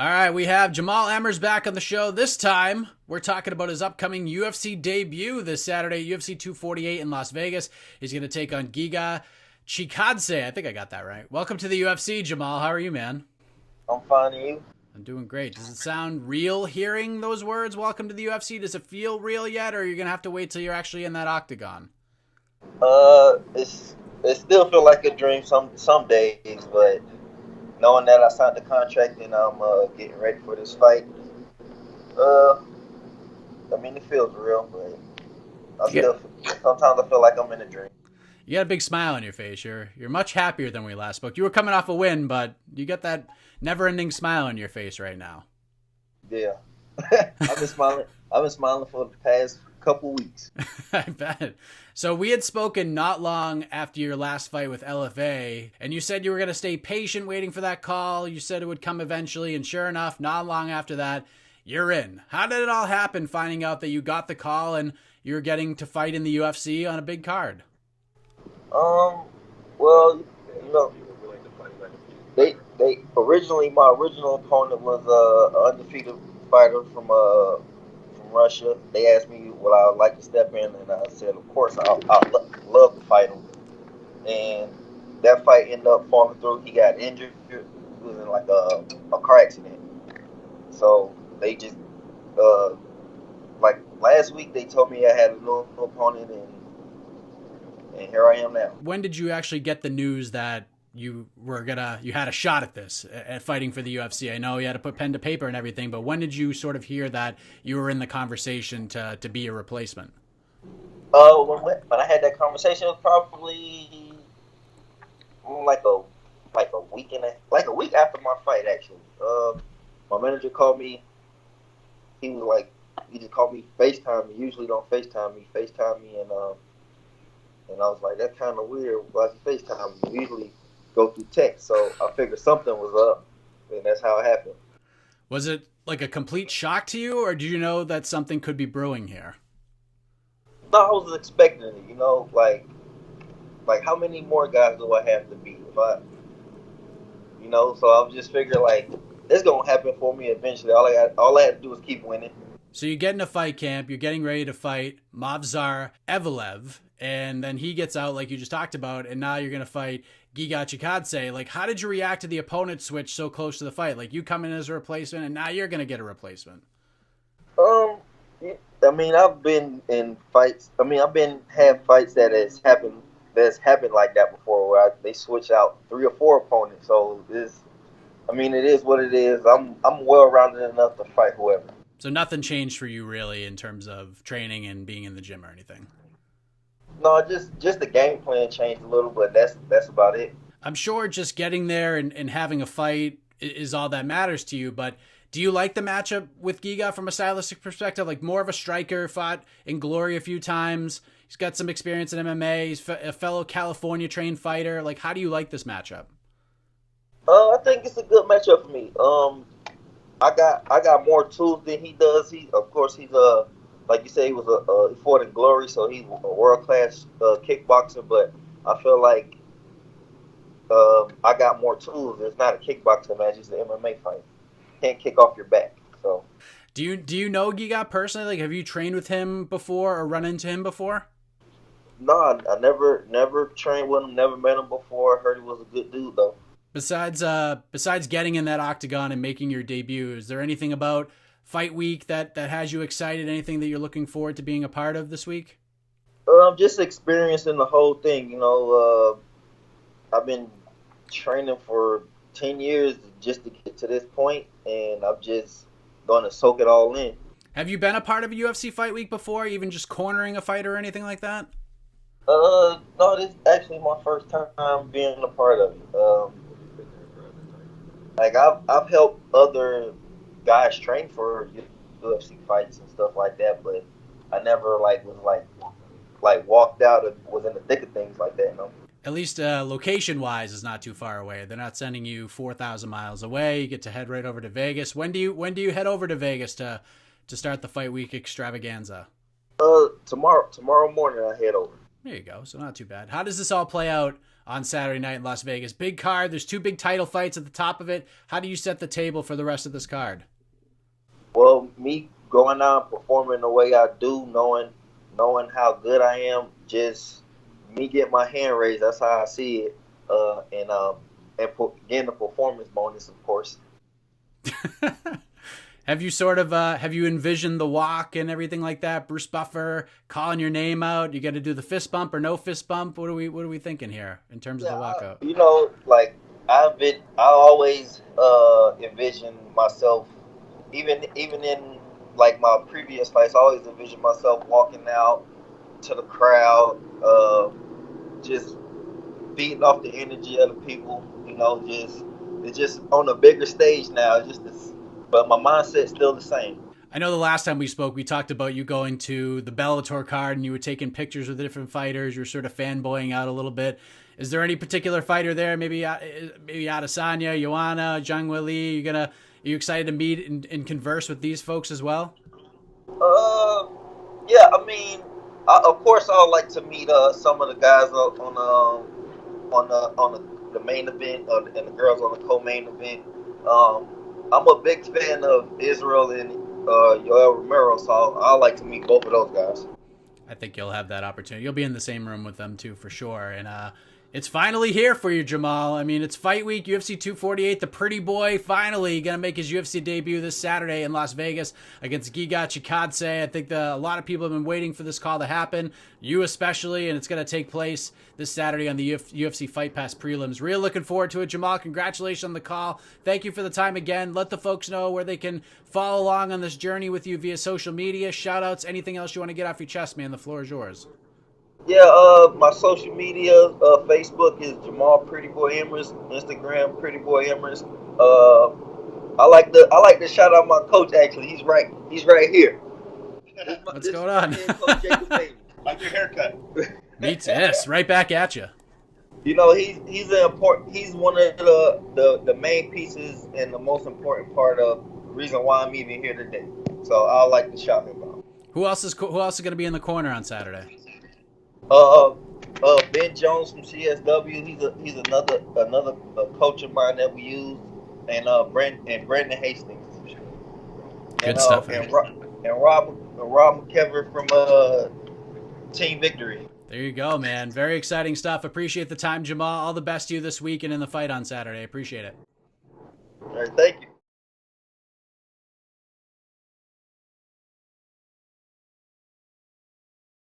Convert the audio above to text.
All right, we have Jamall Emmers back on the show. This time, we're talking about his upcoming UFC debut this Saturday, UFC 248 in Las Vegas. He's going to take on Giga Chikadze. I think I got that right. Welcome to the UFC, Jamall. How are you, man? I'm fine, and you? I'm doing great. Does it sound real hearing those words, welcome to the UFC? Does it feel real yet, or are you going to have to wait till you're actually in that octagon? It still feel like a dream some days, but knowing that I signed the contract and I'm getting ready for this fight, uh, I mean it feels real, but Yeah. sometimes I feel like I'm in a dream. You got a big smile on your face. You're much happier than we last spoke. You were coming off a win, but you got that never-ending smile on your face right now. Yeah, I've been smiling. I've been smiling for the past couple weeks. I bet. So we had spoken not long after your last fight with LFA, and you said you were going to stay patient waiting for that call. You said it would come eventually, and sure enough, not long after that, you're in. How did it all happen, finding out that you got the call and you're getting to fight in the UFC on a big card? Well, you know, they originally my original opponent was an undefeated fighter from Russia. They asked me would I like to step in, and I said, of course, love to fight him. And that fight ended up falling through. He got injured. He was in like a car accident. So they just like last week they told me I had a new opponent, and here I am now. When did you actually get the news that you had a shot at this, at fighting for the UFC? I know you had to put pen to paper and everything, but when did you sort of hear that you were in the conversation to be a replacement? When I had that conversation, it was probably like a week after my fight. Actually, my manager called me. He was like, he just called me FaceTime. He usually don't FaceTime me. FaceTime me, and I was like, that's kind of weird. Why is he FaceTime? We usually go through text, so I figured something was up, and that's how it happened. Was it like a complete shock to you, or did you know that something could be brewing here? No, I was expecting it. Like how many more guys do I have to beat? So I just figured like it's gonna happen for me eventually. All I had to do was keep winning. So you get in a fight camp, you're getting ready to fight Mavzar Evelev, and then he gets out like you just talked about, and now you're going to fight Giga Chikadze. Like, how did you react to the opponent switch so close to the fight? Like, you come in as a replacement, and now you're going to get a replacement. Um, I mean, I've been in fights. I mean, had fights that's happened like that before, where they switch out 3 or 4 opponents. So it is what it is. I'm well rounded enough to fight whoever. So nothing changed for you really in terms of training and being in the gym or anything? No, just the game plan changed a little, but that's about it. I'm sure just getting there and having a fight is all that matters to you, but do you like the matchup with Giga from a stylistic perspective? Like more of a striker, fought in Glory a few times. He's got some experience in MMA. He's a fellow California trained fighter. Like, how do you like this matchup? I think it's a good matchup for me. I got more tools than he does. He's like you say, he fought in Glory, so he's a world class kickboxer. But I feel like I got more tools. It's not a kickboxing match; it's an MMA fight. Can't kick off your back. So, do you know Giga personally? Like, have you trained with him before or run into him before? no, I never trained with him. Never met him before. Heard he was a good dude though. Besides getting in that octagon and making your debut, is there anything about fight week that has you excited? Anything that you're looking forward to being a part of this week? Just experiencing the whole thing. I've been training for 10 years just to get to this point, and I'm just going to soak it all in. Have you been a part of a UFC fight week before, even just cornering a fighter or anything like that? No, this is actually my first time being a part of it. Like I've helped other guys train for UFC fights and stuff like that, but I never was walked out or was in the thick of things like that. At least location-wise is not too far away. They're not sending you 4,000 miles away. You get to head right over to Vegas. When do you head over to Vegas to start the fight week extravaganza? Tomorrow morning I head over. There you go. So not too bad. How does this all play out on Saturday night in Las Vegas. Big card. There's 2 big title fights at the top of it. How do you set the table for the rest of this card? Well, me going out and performing the way I do, knowing how good I am, just me get my hand raised. That's how I see it. Getting the performance bonus, of course. Have you have you envisioned the walk and everything like that? Bruce Buffer calling your name out. You got to do the fist bump or no fist bump. What are we thinking here in terms of the walkout? Like I always envision myself, even in like my previous fights. I always envision myself walking out to the crowd, just feeding off the energy of the people. It's just on a bigger stage now. But my mindset's still the same. I know the last time we spoke, we talked about you going to the Bellator card and you were taking pictures with the different fighters. You're sort of fanboying out a little bit. Is there any particular fighter there? Maybe Adesanya, Joanna, Zhang Weili? Are you excited to meet and converse with these folks as well? Yeah. I mean, of course, I would like to meet some of the guys on the main event and the girls on the co-main event. I'm a big fan of Israel and Yoel Romero, so I like to meet both of those guys. I think you'll have that opportunity. You'll be in the same room with them too, for sure. And it's finally here for you, Jamall. I mean, it's fight week, UFC 248. The pretty boy finally going to make his UFC debut this Saturday in Las Vegas against Giga Chikadze. I think a lot of people have been waiting for this call to happen, you especially, and it's going to take place this Saturday on the UFC Fight Pass prelims. Real looking forward to it, Jamall. Congratulations on the call. Thank you for the time again. Let the folks know where they can follow along on this journey with you via social media, shout-outs, anything else you want to get off your chest, man. The floor is yours. Yeah, my social media, Facebook is Jamall Pretty Boy Emmers, Instagram Pretty Boy Emmers. I like to shout out my coach. Actually, he's right here. What's going on? Like your haircut. Meets yes, right back at you. He's one of the main pieces and the most important part of the reason why I'm even here today. So I like to shout him out. Who else is going to be in the corner on Saturday? Ben Jones from CSW. He's another coach of mine that we use, and Brandon Hastings. Good stuff. And Rob McKever from Team Victory. There you go, man. Very exciting stuff. Appreciate the time, Jamall. All the best to you this week and in the fight on Saturday. Appreciate it. All right, thank you.